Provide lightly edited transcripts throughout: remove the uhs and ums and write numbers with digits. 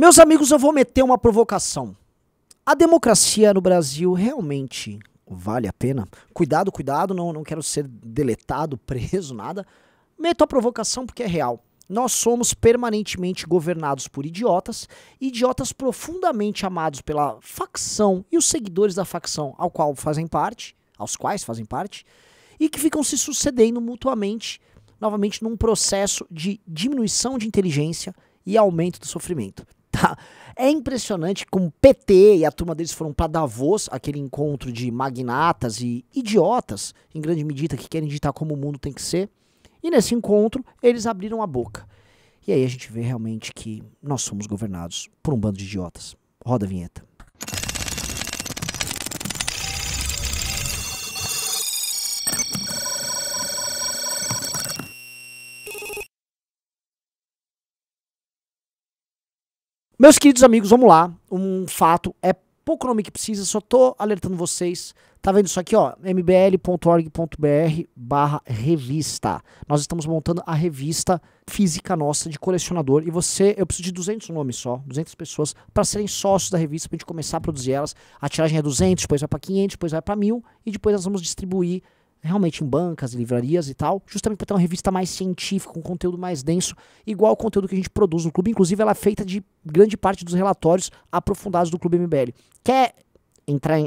Meus amigos, eu vou meter uma provocação. A democracia no Brasil realmente vale a pena? Cuidado, cuidado, não quero ser deletado, preso, nada. Meto a provocação porque é real. Nós somos permanentemente governados por idiotas, idiotas profundamente amados pela facção e os seguidores da facção aos quais fazem parte, e que ficam se sucedendo mutuamente, novamente num processo de diminuição de inteligência e aumento do sofrimento. Tá? É impressionante como o PT e a turma deles foram para Davos, aquele encontro de magnatas e idiotas, em grande medida, que querem ditar como o mundo tem que ser. E nesse encontro, eles abriram a boca. E aí a gente vê realmente que nós somos governados por um bando de idiotas. Roda a vinheta. Meus queridos amigos, vamos lá. Um fato, é pouco nome que precisa, só tô alertando vocês. Tá vendo isso aqui, ó? mbl.org.br/revista. Nós estamos montando a revista física nossa de colecionador. E eu preciso de 200 nomes só, 200 pessoas, para serem sócios da revista, pra gente começar a produzir elas. A tiragem é 200, depois vai para 500, depois vai para 1000. E depois nós vamos distribuir realmente em bancas, livrarias e tal, justamente para ter uma revista mais científica, com conteúdo mais denso, igual ao conteúdo que a gente produz no clube. Inclusive, ela é feita de grande parte dos relatórios aprofundados do Clube MBL. Quer entrar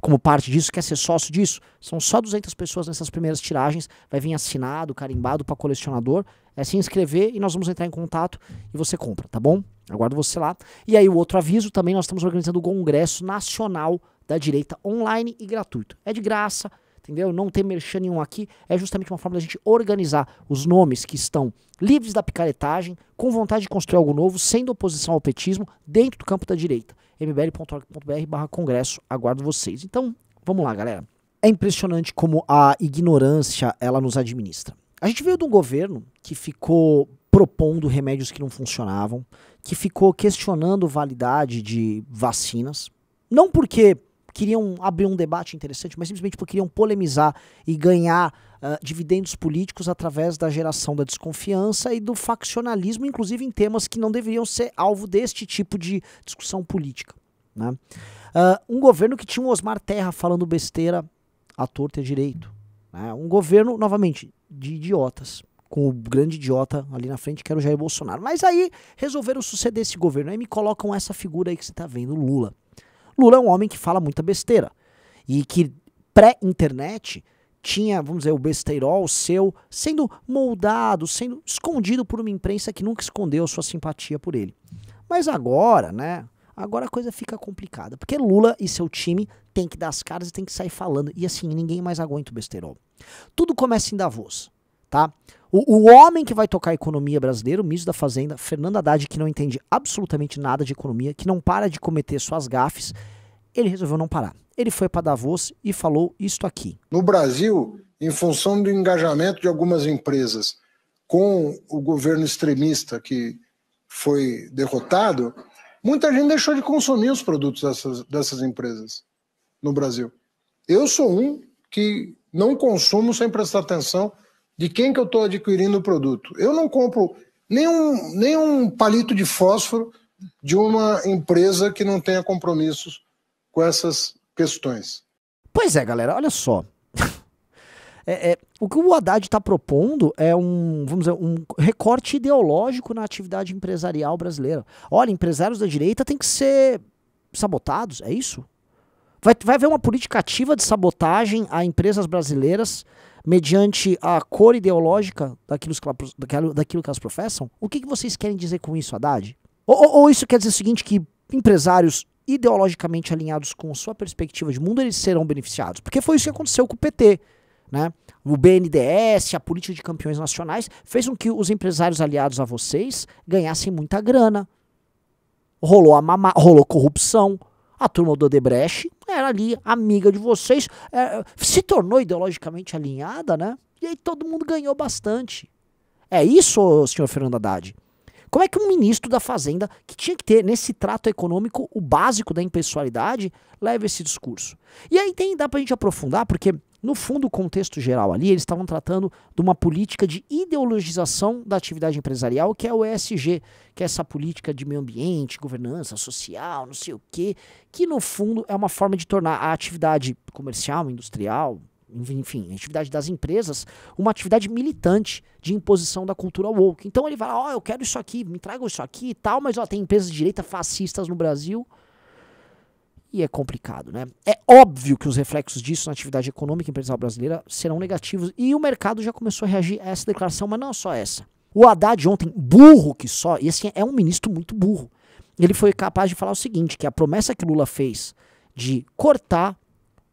como parte disso, quer ser sócio disso? São só 200 pessoas nessas primeiras tiragens, vai vir assinado, carimbado para colecionador, é se inscrever e nós vamos entrar em contato e você compra, tá bom? Aguardo você lá. E aí o outro aviso, também nós estamos organizando o Congresso Nacional da Direita online e gratuito. É de graça, entendeu? Não tem merchan nenhum aqui, é justamente uma forma da gente organizar os nomes que estão livres da picaretagem, com vontade de construir algo novo, sendo oposição ao petismo, dentro do campo da direita. mbl.org.br/congresso, aguardo vocês. Então, vamos lá, galera. É impressionante como a ignorância, ela nos administra. A gente veio de um governo que ficou propondo remédios que não funcionavam, que ficou questionando validade de vacinas, não porque queriam abrir um debate interessante, mas simplesmente porque queriam polemizar e ganhar dividendos políticos através da geração da desconfiança e do faccionalismo, inclusive em temas que não deveriam ser alvo deste tipo de discussão política, né? Um governo que tinha um Osmar Terra falando besteira à torta e à direito, né? Um governo, novamente, de idiotas, com o grande idiota ali na frente, que era o Jair Bolsonaro. Mas aí resolveram suceder esse governo, aí me colocam essa figura aí que você tá vendo, Lula. Lula é um homem que fala muita besteira e que pré-internet tinha, vamos dizer, o besteirol seu sendo moldado, sendo escondido por uma imprensa que nunca escondeu sua simpatia por ele. Mas agora, né, agora a coisa fica complicada, porque Lula e seu time tem que dar as caras e tem que sair falando, e assim, ninguém mais aguenta o besteirol. Tudo começa em Davos, tá? O homem que vai tocar a economia brasileira, o ministro da Fazenda, Fernando Haddad, que não entende absolutamente nada de economia, que não para de cometer suas gafes, ele resolveu não parar. Ele foi para Davos e falou isto aqui. No Brasil, em função do engajamento de algumas empresas com o governo extremista que foi derrotado, muita gente deixou de consumir os produtos dessas empresas no Brasil. Eu sou um que não consumo sem prestar atenção de quem que eu estou adquirindo o produto. Eu não compro nenhum palito de fósforo de uma empresa que não tenha compromissos com essas questões. Pois é, galera, olha só. O que o Haddad está propondo é vamos dizer, um recorte ideológico na atividade empresarial brasileira. Olha, empresários da direita têm que ser sabotados, é isso? Vai haver uma política ativa de sabotagem a empresas brasileiras mediante a cor ideológica daquilo que elas professam? O que vocês querem dizer com isso, Haddad? Ou isso quer dizer o seguinte, que empresários ideologicamente alinhados com sua perspectiva de mundo, eles serão beneficiados? Porque foi isso que aconteceu com o PT, né? O BNDES, a política de campeões nacionais, fez com que os empresários aliados a vocês ganhassem muita grana. Rolou corrupção. A turma do Odebrecht era ali amiga de vocês, se tornou ideologicamente alinhada, né? E aí todo mundo ganhou bastante. É isso, senhor Fernando Haddad? Como é que um ministro da Fazenda, que tinha que ter nesse trato econômico o básico da impessoalidade, leva esse discurso? E aí dá pra gente aprofundar, porque No fundo, o contexto geral ali, eles estavam tratando de uma política de ideologização da atividade empresarial, que é o ESG, que é essa política de meio ambiente, governança social, não sei o quê, que no fundo é uma forma de tornar a atividade comercial, industrial, enfim, a atividade das empresas, uma atividade militante de imposição da cultura woke. Então ele fala, eu quero isso aqui, me tragam isso aqui e tal, mas tem empresas de direita fascistas no Brasil. E é complicado, né? É óbvio que os reflexos disso na atividade econômica e empresarial brasileira serão negativos. E o mercado já começou a reagir a essa declaração, mas não só essa. O Haddad ontem, burro que só, e assim, é um ministro muito burro, ele foi capaz de falar o seguinte, que a promessa que Lula fez de cortar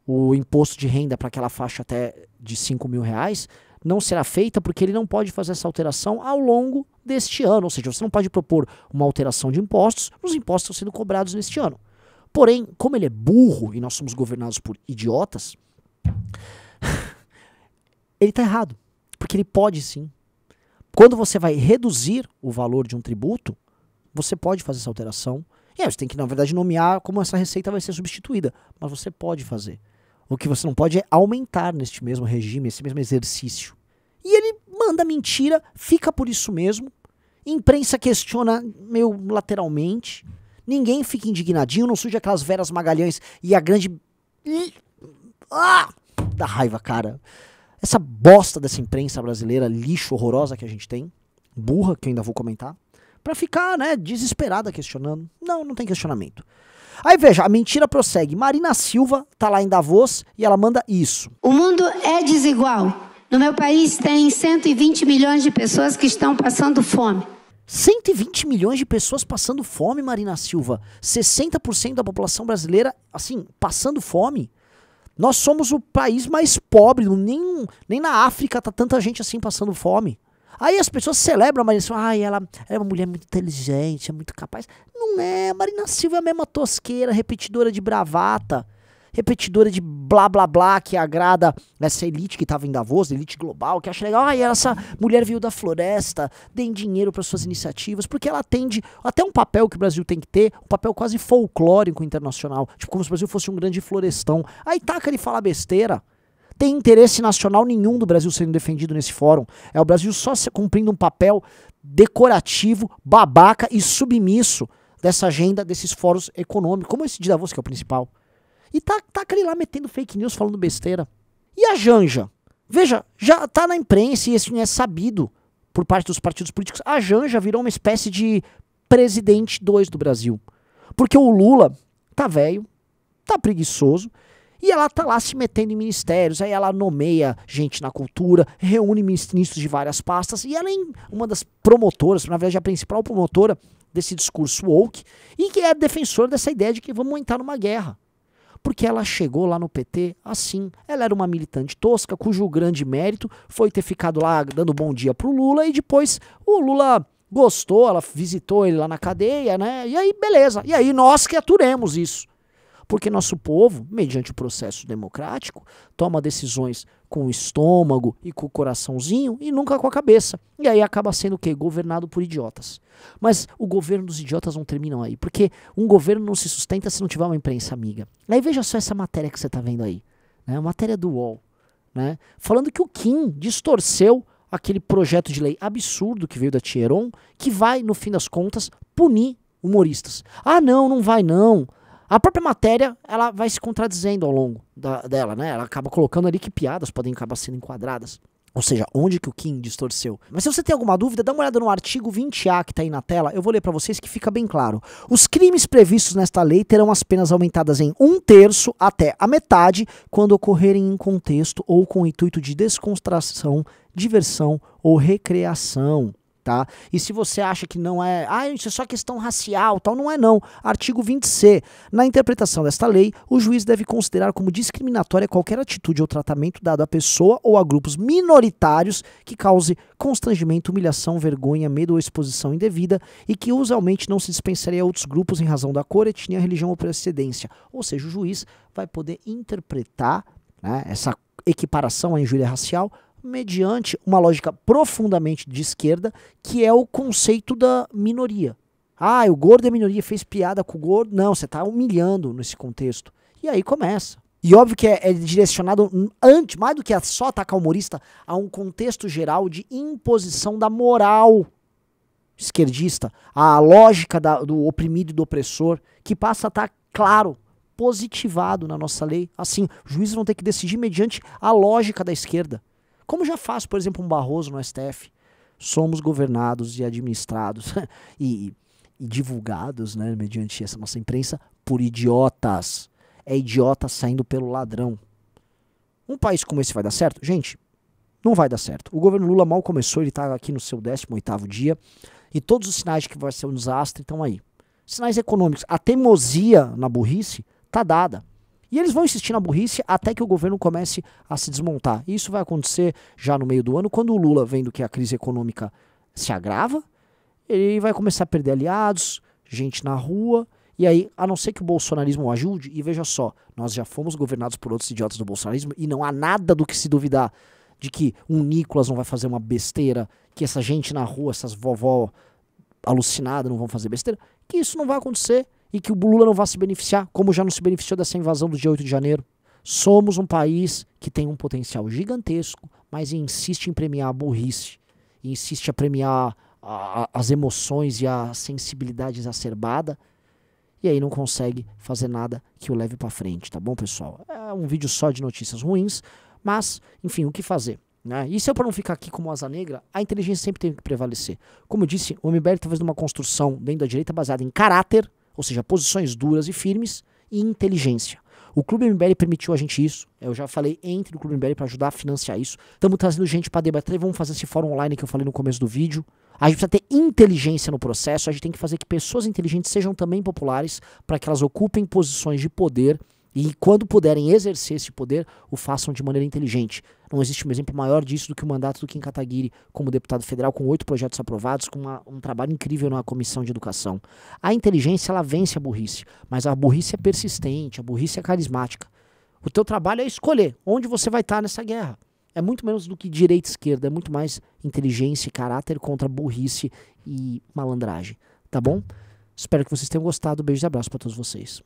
o imposto de renda para aquela faixa até de R$5.000 não será feita porque ele não pode fazer essa alteração ao longo deste ano. Ou seja, você não pode propor uma alteração de impostos, os impostos estão sendo cobrados neste ano. Porém, como ele é burro e nós somos governados por idiotas, ele está errado. Porque ele pode sim. Quando você vai reduzir o valor de um tributo, você pode fazer essa alteração. E aí você tem que, na verdade, nomear como essa receita vai ser substituída. Mas você pode fazer. O que você não pode é aumentar neste mesmo regime, esse mesmo exercício. E ele manda mentira, fica por isso mesmo. Imprensa questiona meio lateralmente. Ninguém fica indignadinho, não surge aquelas Veras Magalhães e a grande... dá raiva, cara. Essa bosta dessa imprensa brasileira, lixo horrorosa que a gente tem, burra, que eu ainda vou comentar, pra ficar, né, desesperada questionando. Não tem questionamento. Aí veja, a mentira prossegue. Marina Silva tá lá em Davos e ela manda isso. O mundo é desigual. No meu país tem 120 milhões de pessoas que estão passando fome. 120 milhões de pessoas passando fome, Marina Silva. 60% da população brasileira, passando fome. Nós somos o país mais pobre, nem na África tá tanta gente assim passando fome. Aí as pessoas celebram a Marina Silva, ela é uma mulher muito inteligente, é muito capaz. Não é, a Marina Silva é a mesma tosqueira, repetidora de bravata, repetidora de blá blá blá que agrada essa elite que estava em Davos, elite global, que acha legal, essa mulher veio da floresta, deem dinheiro para suas iniciativas, porque ela atende até um papel que o Brasil tem que ter, um papel quase folclórico internacional, tipo como se o Brasil fosse um grande florestão. Aí taca ele fala besteira. Tem interesse nacional nenhum do Brasil sendo defendido nesse fórum. É o Brasil só cumprindo um papel decorativo, babaca e submisso dessa agenda, desses fóruns econômicos, como esse de Davos, que é o principal. E tá aquele lá metendo fake news, falando besteira. E a Janja? Veja, já tá na imprensa e isso é sabido por parte dos partidos políticos. A Janja virou uma espécie de presidente 2 do Brasil. Porque o Lula tá velho, tá preguiçoso, e ela tá lá se metendo em ministérios, aí ela nomeia gente na cultura, reúne ministros de várias pastas, e ela é uma das promotoras, na verdade a principal promotora desse discurso woke, e que é defensora dessa ideia de que vamos entrar numa guerra. Porque ela chegou lá no PT assim, ela era uma militante tosca, cujo grande mérito foi ter ficado lá dando bom dia pro Lula, e depois o Lula gostou, ela visitou ele lá na cadeia, né, e aí beleza, e aí nós que aturemos isso. Porque nosso povo, mediante o processo democrático, toma decisões com o estômago e com o coraçãozinho e nunca com a cabeça. E aí acaba sendo o quê? Governado por idiotas. Mas o governo dos idiotas não terminam aí, porque um governo não se sustenta se não tiver uma imprensa amiga. Aí veja só essa matéria que você está vendo aí, né? A matéria do UOL, né? Falando que o Kim distorceu aquele projeto de lei absurdo que veio da Thieron, que vai, no fim das contas, punir humoristas. Não vai não. A própria matéria, ela vai se contradizendo ao longo dela, né? Ela acaba colocando ali que piadas podem acabar sendo enquadradas. Ou seja, onde que o Kim distorceu. Mas se você tem alguma dúvida, dá uma olhada no artigo 20A que está aí na tela. Eu vou ler para vocês que fica bem claro. Os crimes previstos nesta lei terão as penas aumentadas em 1/3 até a metade quando ocorrerem em contexto ou com o intuito de descontração, diversão ou recreação. Tá? E se você acha que não é, isso é só questão racial, tal, não é não. Artigo 20C. Na interpretação desta lei, o juiz deve considerar como discriminatória qualquer atitude ou tratamento dado à pessoa ou a grupos minoritários que cause constrangimento, humilhação, vergonha, medo ou exposição indevida e que usualmente não se dispensaria a outros grupos em razão da cor, etnia, religião ou procedência. Ou seja, o juiz vai poder interpretar, né, essa equiparação à injúria racial mediante uma lógica profundamente de esquerda, que é o conceito da minoria. O gordo é minoria, fez piada com o gordo. Não, você está humilhando nesse contexto. E aí começa. E óbvio que é direcionado, mais do que a só atacar o humorista, a um contexto geral de imposição da moral esquerdista, a lógica do oprimido e do opressor, que passa a estar, claro, positivado na nossa lei. Assim, os juízes vão ter que decidir mediante a lógica da esquerda. Como já faz, por exemplo, um Barroso no STF. Somos governados e administrados e divulgados, né, mediante essa nossa imprensa, por idiotas. É idiota saindo pelo ladrão. Um país como esse vai dar certo? Gente, não vai dar certo. O governo Lula mal começou, ele está aqui no seu 18º dia, e todos os sinais de que vai ser um desastre estão aí. Sinais econômicos. A teimosia na burrice está dada. E eles vão insistir na burrice até que o governo comece a se desmontar. E isso vai acontecer já no meio do ano, quando o Lula, vendo que a crise econômica se agrava, ele vai começar a perder aliados, gente na rua. E aí, a não ser que o bolsonarismo ajude, e veja só, nós já fomos governados por outros idiotas do bolsonarismo e não há nada do que se duvidar de que um Nicolas não vai fazer uma besteira, que essa gente na rua, essas vovó alucinada não vão fazer besteira, que isso não vai acontecer e que o Lula não vai se beneficiar, como já não se beneficiou dessa invasão do dia 8 de janeiro. Somos um país que tem um potencial gigantesco, mas insiste em premiar a burrice, insiste a premiar as emoções e a sensibilidade exacerbada, e aí não consegue fazer nada que o leve pra frente, tá bom, pessoal? É um vídeo só de notícias ruins, mas, enfim, o que fazer? Né? E se eu para não ficar aqui como asa negra, a inteligência sempre tem que prevalecer. Como eu disse, o MBL está fazendo uma construção dentro da direita baseada em caráter, ou seja, posições duras e firmes, e inteligência. O Clube MBL permitiu a gente isso. Eu já falei, entre no Clube MBL para ajudar a financiar isso. Estamos trazendo gente para debater, vamos fazer esse fórum online que eu falei no começo do vídeo. A gente precisa ter inteligência no processo, a gente tem que fazer que pessoas inteligentes sejam também populares para que elas ocupem posições de poder e quando puderem exercer esse poder, o façam de maneira inteligente. Não existe um exemplo maior disso do que o mandato do Kim Kataguiri como deputado federal, com 8 projetos aprovados, com um trabalho incrível na Comissão de Educação. A inteligência, ela vence a burrice, mas a burrice é persistente, a burrice é carismática. O teu trabalho é escolher onde você vai estar nessa guerra. É muito menos do que direita e esquerda, é muito mais inteligência e caráter contra burrice e malandragem. Tá bom? Espero que vocês tenham gostado. Beijo e abraço para todos vocês.